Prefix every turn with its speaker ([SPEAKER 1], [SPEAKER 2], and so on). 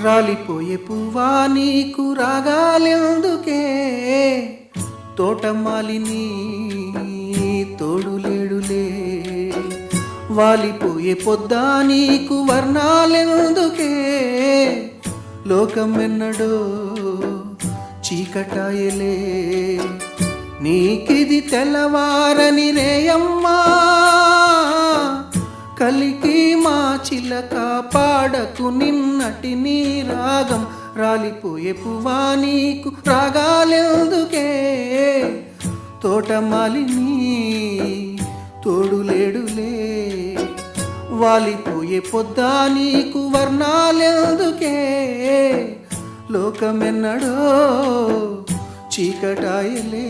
[SPEAKER 1] రాలిపోయే పువ్వా నీకు రాగాలెందుకే, తోటమాలిని తోడులేడులే. వాలిపోయే పొద్దా నీకు వర్ణాలెందుకే, లోకమెన్నడో చీకటాయలే. నీకిది తెల్లవారని రేయమ్మా, కలికి మా చిలక పాడకు నిన్నటి నీ రాగం. రాలిపోయే పువ్వా నీకు రాగాలెందుకే, తోటమాలిని తోడులేడులే. వాలిపోయే పొద్దా నీకు వర్ణాలెందుకే, లోకమెన్నడో చీకటాయలే.